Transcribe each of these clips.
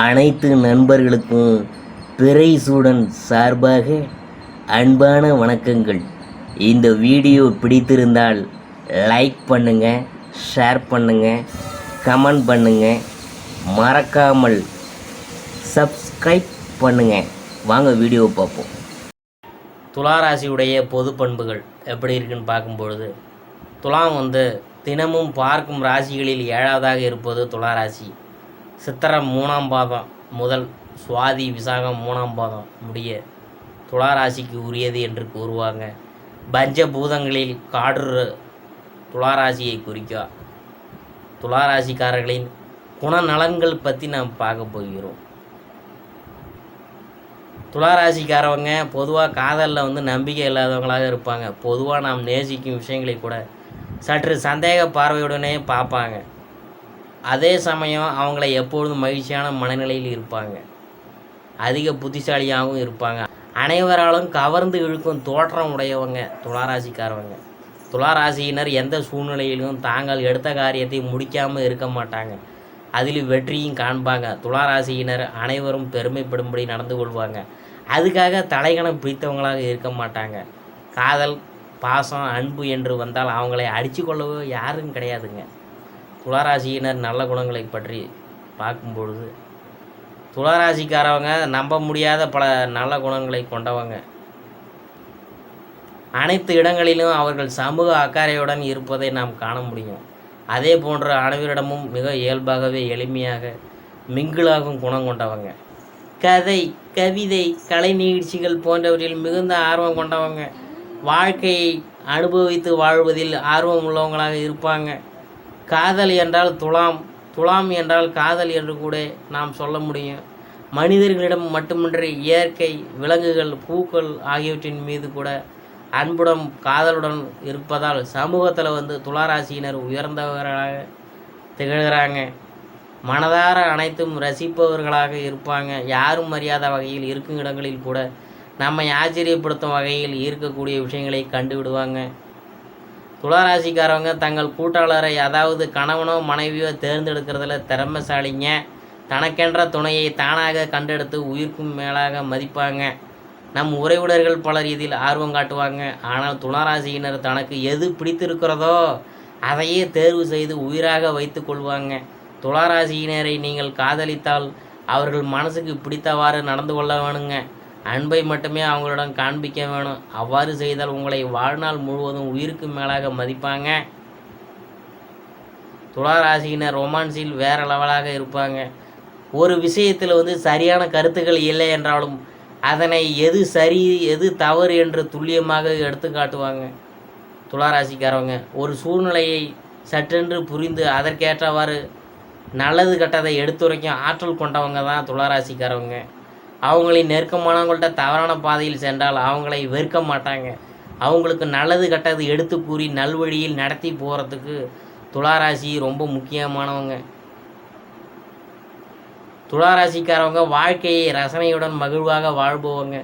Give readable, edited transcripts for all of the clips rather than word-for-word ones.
அனைத்து நண்பர்களுக்கும் பிறைசூடன் சார்பாக அன்பான வணக்கங்கள். இந்த வீடியோ பிடித்திருந்தால் லைக் பண்ணுங்கள், ஷேர் பண்ணுங்கள், கமெண்ட் பண்ணுங்கள், மறக்காமல் சப்ஸ்கிரைப் பண்ணுங்கள். வாங்க வீடியோ பார்ப்போம். துளாராசியுடைய பொது பண்புகள் எப்படி இருக்குன்னு பார்க்கும்பொழுது, துலாம் தினமும் பார்க்கும் ராசிகளில் 7வதாக இருப்பது துளாராசி. சித்திரம் 3ஆம் பாதம் முதல் சுவாதி விசாகம் 3ஆம் பாதம் முடிய துளாராசிக்கு உரியது என்று கூறுவாங்க. பஞ்சபூதங்களில் காற்று துளாராசியை குறிக்கும். துளாராசிக்காரர்களின் குணநலன்கள் பற்றி நாம் பார்க்க போகிறோம். துளாராசிக்காரவங்க பொதுவாக காதலில் நம்பிக்கை இல்லாதவங்களாக இருப்பாங்க. பொதுவாக நாம் நேசிக்கும் விஷயங்களை கூட சற்று சந்தேக பார்வையுடனே பார்ப்பாங்க. அதே சமயம் அவங்கள எப்பொழுதும் மகிழ்ச்சியான மனநிலையில் இருப்பாங்க. அதிக புத்திசாலியாகவும் இருப்பாங்க. அனைவராலும் கவர்ந்து இழுக்கும் தோற்றம் உடையவங்க துளாராசிக்காரவங்க. துளாராசியினர் எந்த சூழ்நிலையிலும் தாங்கள் எடுத்த காரியத்தை முடிக்காமல் இருக்க மாட்டாங்க. அதில் வெற்றியும் காண்பாங்க. துளாராசியினர் அனைவரும் பெருமைப்படும்படி நடந்து கொள்வாங்க. அதுக்காக தலைகணம் பிடித்தவங்களாக இருக்க மாட்டாங்க. காதல், பாசம், அன்பு என்று வந்தால் அவங்களை அடித்து கொள்ளவோ யாரும் கிடையாதுங்க. துளாராசியினர் நல்ல குணங்களை பற்றி பார்க்கும்பொழுது, துளாராசிக்காரவங்க நம்ப முடியாத பல நல்ல குணங்களை கொண்டவங்க. அனைத்து இடங்களிலும் அவர்கள் சமூக அக்கறையுடன் இருப்பதை நாம் காண முடியும். அதே போன்ற அனைவரிடமும் மிக இயல்பாகவே எளிமையாக மிங்கிளாகும் குணம் கொண்டவங்க. கதை, கவிதை, கலை நிகழ்ச்சிகள் போன்றவற்றில் மிகுந்த ஆர்வம் கொண்டவங்க. வாழ்க்கையை அனுபவித்து வாழ்வதில் ஆர்வம் உள்ளவங்களாக இருப்பாங்க. காதல் என்றால் துலாம் என்றால் காதல் என்று கூட நாம் சொல்ல முடியும். மனிதர்களிடம் மட்டுமின்றி இயற்கை, விலங்குகள், பூக்கள் ஆகியவற்றின் மீது கூட அன்புடன் காதலுடன் இருப்பதால் சமூகத்தில் துளாராசியினர் உயர்ந்தவர்களாக திகழ்கிறாங்க. மனதார அனைத்தும் ரசிப்பவர்களாக இருப்பாங்க. யாரும் அறியாத வகையில் இருக்கும் இடங்களில் கூட நம்மை ஆச்சரியப்படுத்தும் வகையில் இருக்கக்கூடிய விஷயங்களை கண்டுவிடுவாங்க. துளாராசிக்காரவங்க தங்கள் கூட்டாளரை, அதாவது கணவனோ மனைவியோ தேர்ந்தெடுக்கிறதுல திறமைசாலிங்க. தனக்கென்ற துணையை தானாக கண்டெடுத்து உயிர்க்கும் மேலாக மதிப்பாங்க. நம் உறவினர்கள் பலர் இதில் ஆர்வம் காட்டுவாங்க. ஆனால் துளாராசியினர் தனக்கு எது பிடித்திருக்கிறதோ அதையே தேர்வு செய்து உயிராக வைத்து கொள்வாங்க. துளாராசியினரை நீங்கள் காதலித்தால் அவர்கள் மனசுக்கு பிடித்தவாறு நடந்து கொள்ள வேணுங்க. அன்பை மட்டுமே அவங்களுடன் காண்பிக்க வேணும். அவ்வாறு செய்தால் உங்களை வாழ்நாள் முழுவதும் உயிருக்கு மேலாக மதிப்பாங்க. துளாராசியினர் ரொமான்ஸில் வேறு லெவலாக இருப்பாங்க. ஒரு விஷயத்தில் சரியான கருத்துக்கள் இல்லை என்றாலும் அதனை எது சரி எது தவறு என்று துல்லியமாக எடுத்து காட்டுவாங்க. துளாராசிக்காரவங்க ஒரு சூழ்நிலையை சற்றென்று புரிந்து அதற்கேற்றவாறு நல்லது கெட்டதை எடுத்துரைக்கும் ஆற்றல் கொண்டவங்க தான் துளாராசிக்காரவங்க. அவங்களின் நெருக்கமானவங்கள்ட்ட தவறான பாதையில் சென்றால் அவங்களை வெறுக்க மாட்டாங்க. அவங்களுக்கு நல்லது கெட்டது எடுத்து கூறி நல்வழியில் நடத்தி போகிறதுக்கு துளாராசி ரொம்ப முக்கியமானவங்க. துளாராசிக்காரவங்க வாழ்க்கையை ரசனையுடன் மகிழ்வாக வாழ்பவங்க.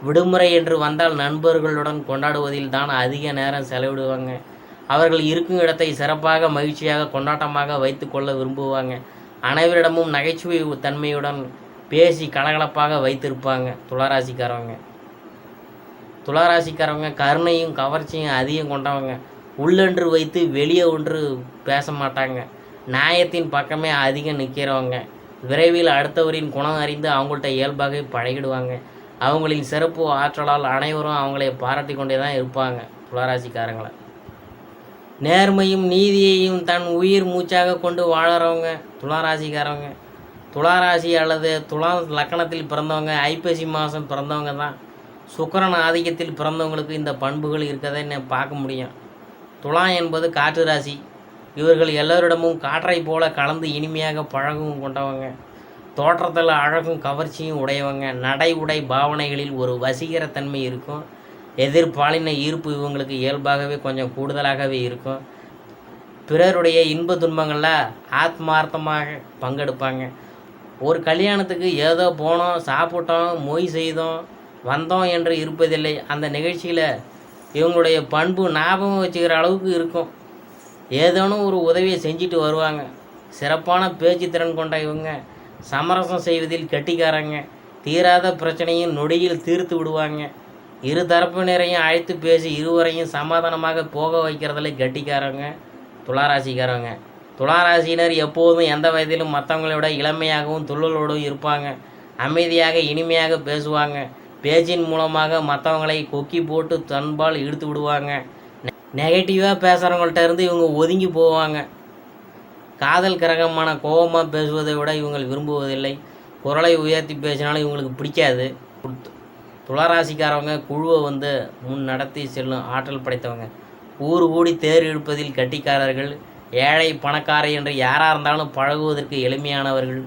விடுமுறை என்று வந்தால் நண்பர்களுடன் கொண்டாடுவதில் தான் அதிக நேரம் செலவிடுவாங்க. அவர்கள் இருக்கும் இடத்தை சிறப்பாக மகிழ்ச்சியாக கொண்டாட்டமாக வைத்து கொள்ள விரும்புவாங்க. அனைவரிடமும் நகைச்சுவை தன்மையுடன் பேசி கலகலப்பாக வைத்திருப்பாங்க. துளாராசிக்காரவங்க கருணையும் கவர்ச்சியும் அதிகம் கொண்டவங்க. உள்ளென்று வைத்து வெளியே ஒன்று பேச மாட்டாங்க. நியாயத்தின் பக்கமே அதிகம் நிற்கிறவங்க. விரைவில் அடுத்தவரின் குணம் அறிந்து அவங்கள்ட்ட இயல்பாக பழகிடுவாங்க. அவங்களின் சிறப்பு ஆற்றலால் அனைவரும் அவங்களை பாராட்டி கொண்டே தான் இருப்பாங்க. துளாராசிக்காரங்களை நேர்மையும் நீதியையும் தன் உயிர் மூச்சாக கொண்டு வாழறவங்க துளாராசிக்காரவங்க. துளாராசி அல்லது துலா லக்கணத்தில் பிறந்தவங்க ஐப்பசி மாதம் பிறந்தவங்க தான். சுக்கிரன் ஆதிக்கத்தில் பிறந்தவங்களுக்கு இந்த பண்புகள் இருக்கதை பார்க்க முடியும். துலா என்பது காற்று ராசி. இவர்கள் எல்லோரிடமும் காற்றை போல கலந்து இனிமையாக பழகவும் கொண்டவங்க. தோற்றத்தில் அழகும் கவர்ச்சியும் உடையவங்க. நடை உடை பாவனைகளில் ஒரு வசீகரத்தன்மை இருக்கும். எதிர்பாலின ஈர்ப்பு இவங்களுக்கு இயல்பாகவே கொஞ்சம் கூடுதலாகவே இருக்கும். பிறருடைய இன்ப துன்பங்களில் ஆத்மார்த்தமாக பங்கெடுப்பாங்க. ஒரு கல்யாணத்துக்கு ஏதோ போனோம், சாப்பிட்டோம், மொய் செய்தோம், வந்தோம் என்று இருப்பதில்லை. அந்த நிகழ்ச்சியில் இவங்களுடைய பண்பு ஞாபகம் வச்சுக்கிற அளவுக்கு இருக்கும். ஏதேனும் ஒரு உதவியை செஞ்சுட்டு வருவாங்க. சிறப்பான பேச்சு திறன் கொண்ட இவங்க சமரசம் செய்வதில் கெட்டிக்காரங்க. தீராத பிரச்சனையும் நொடியில் தீர்த்து விடுவாங்க. இரு தரப்பினரையும் அழைத்து பேசி இருவரையும் சமாதானமாக போக வைக்கிறதுல கெட்டிக்காரங்க துளாராசிக்காரவங்க. துளாராசியினர் எப்போதும் எந்த வயதிலும் மற்றவங்களை விட இளமையாகவும் துள்ளலோடும் இருப்பாங்க. அமைதியாக இனிமையாக பேசுவாங்க. பேச்சின் மூலமாக மற்றவங்களை கொக்கி போட்டு தன்பால் இழுத்து விடுவாங்க. நெகட்டிவாக பேசுகிறவங்கள்ட்ட இருந்து இவங்க ஒதுங்கி போவாங்க. காதல் கிரகமான கோபமாக பேசுவதை விட இவங்க விரும்புவதில்லை. குரலை உயர்த்தி பேசினாலும் இவங்களுக்கு பிடிக்காது. துளாராசிக்காரவங்க குழுவை முன் நடத்தி செல்லும் ஆற்றல் படைத்தவங்க. ஊர் கூடி தேர் இழுப்பதில் கட்டிக்காரர்கள். ஏழை பணக்கார என்று யாராக இருந்தாலும் பழகுவதற்கு எளிமையானவர்கள்.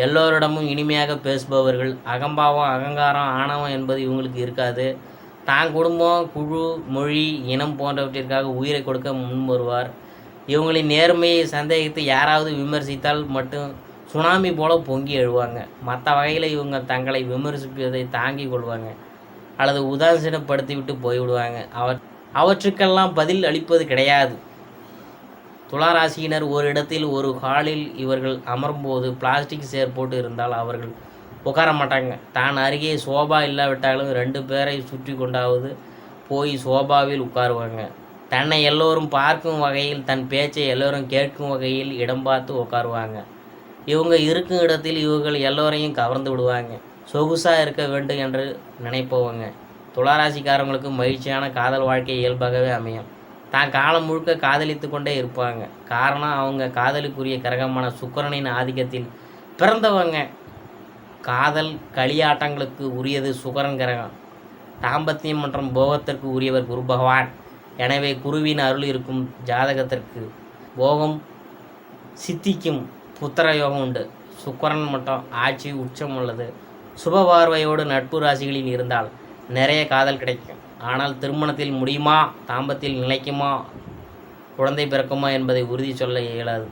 எல்லோரிடமும் இனிமையாக பேசுபவர்கள். அகம்பாவம் அகங்காரம் ஆணவம் என்பது இவங்களுக்கு இருக்காது. தான் குடும்பம் குழு மொழி இனம் போன்றவற்றிற்காக உயிரை கொடுக்க முன் வருவார். இவங்களின் நேர்மையை சந்தேகித்து யாராவது விமர்சித்தால் மட்டும் சுனாமி போல பொங்கி எழுவாங்க. மற்ற வகையில் இவங்க தங்களை விமர்சிப்பதை தாங்கி கொள்வாங்க அல்லது உதாசீனப்படுத்திவிட்டு போய்விடுவாங்க. அவற்றுக்கெல்லாம் பதில் அளிப்பது கிடையாது. துளாராசியினர் ஒரு இடத்தில் ஒரு ஹாலில் இவர்கள் அமரும்போது பிளாஸ்டிக் சேர் போட்டு இருந்தால் அவர்கள் உட்கார மாட்டாங்க. தான் அருகே சோபா இல்லாவிட்டாலும் 2 பேரை சுற்றி கொண்டாவது போய் சோபாவில் உட்காருவாங்க. தன்னை எல்லோரும் பார்க்கும் வகையில் தன் பேச்சை எல்லோரும் கேட்கும் வகையில் இடம் பார்த்து உட்காருவாங்க. இவங்க இருக்கும் இடத்தில் இவர்கள் எல்லோரையும் கவர்ந்து விடுவாங்க. சொகுசாக இருக்க வேண்டும் என்று நினைப்பவங்க. துளாராசிக்காரங்களுக்கு மகிழ்ச்சியான காதல் வாழ்க்கை இயல்பாகவே அமையும். தான் காலம் முழுக்க காதலித்து கொண்டே இருப்பாங்க. காரணம் அவங்க காதலுக்குரிய கிரகமான சுக்கிரனின் ஆதிக்கத்தில் பிறந்தவங்க. காதல் களியாட்டங்களுக்கு உரியது சுக்கிரன் கிரகம். தாம்பத்தியம் மற்றும் போகத்திற்கு உரியவர் குரு பகவான். எனவே குருவின் அருள் இருக்கும் ஜாதகத்திற்கு போகம் சித்திக்கும், புத்திர யோகம் உண்டு. சுக்கிரன் மட்டும் ஆட்சி உச்சம் உள்ளது. சுப பார்வையோடு நட்பு ராசிகளில் இருந்தால் நிறைய காதல் கிடைக்கும். ஆனால் திருமணத்தில் முடியுமா, தாம்பத்தில் நிலைக்குமா, குழந்தை பிறக்குமா என்பதை உறுதி சொல்ல இயலாது.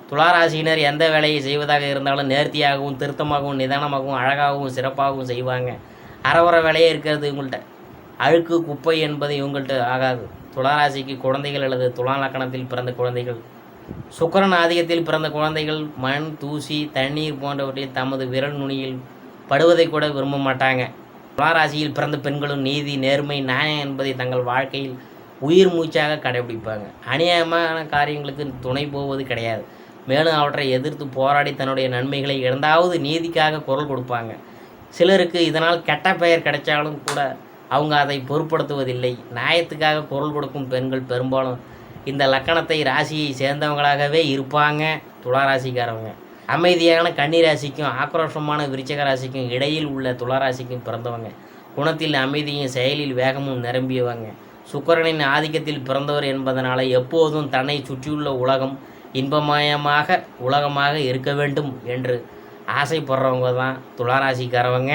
துளாராசியினர் எந்த வேலையை செய்வதாக இருந்தாலும் நேர்த்தியாகவும் திருத்தமாகவும் நிதானமாகவும் அழகாகவும் சிறப்பாகவும் செய்வாங்க. அறவர வேலையே இருக்கிறது இவங்கள்ட்ட. அழுக்கு குப்பை என்பது இவங்கள்ட்ட ஆகாது. துளாராசிக்கு குழந்தைகள் அல்லது துலா லக்கணத்தில் பிறந்த குழந்தைகள், சுக்கிரன் ஆதிக்கத்தில் பிறந்த குழந்தைகள் மண் தூசி தண்ணீர் போன்றவற்றில் தமது விரல் நுனியில் படுவதை கூட விரும்ப மாட்டாங்க. துளாராசியில் பிறந்த பெண்களும் நீதி நேர்மை நியாயம் என்பதை தங்கள் வாழ்க்கையில் உயிர் மூச்சாக கடைபிடிப்பாங்க. அநியாயமான காரியங்களுக்கு துணை போவது கிடையாது. மேலும் அவற்றை எதிர்த்து போராடி தன்னுடைய நன்மைகளை இழந்தாவது நீதிக்காக குரல் கொடுப்பாங்க. சிலருக்கு இதனால் கெட்ட பெயர் கிடைச்சாலும் கூட அவங்க அதை பொருட்படுத்துவதில்லை. நியாயத்துக்காக குரல் கொடுக்கும் பெண்கள் பெரும்பாலும் இந்த லக்கணத்தை ராசியை சேர்ந்தவங்களாகவே இருப்பாங்க. துளாராசிக்காரவங்க அமைதியான கன்னிராசிக்கும் ஆக்ரோஷமான விருச்சிக ராசிக்கும் இடையில் உள்ள துளாராசிக்கும் பிறந்தவங்க. குணத்தில் அமைதியும் செயலில் வேகமும் நிரம்பியவங்க. சுக்கிரனின் ஆதிக்கத்தில் பிறந்தவர் என்பதனால எப்போதும் தன்னை சுற்றியுள்ள உலகம் இன்பமயமாக உலகமாக இருக்க வேண்டும் என்று ஆசைப்படுறவங்க தான் துளாராசிக்காரவங்க.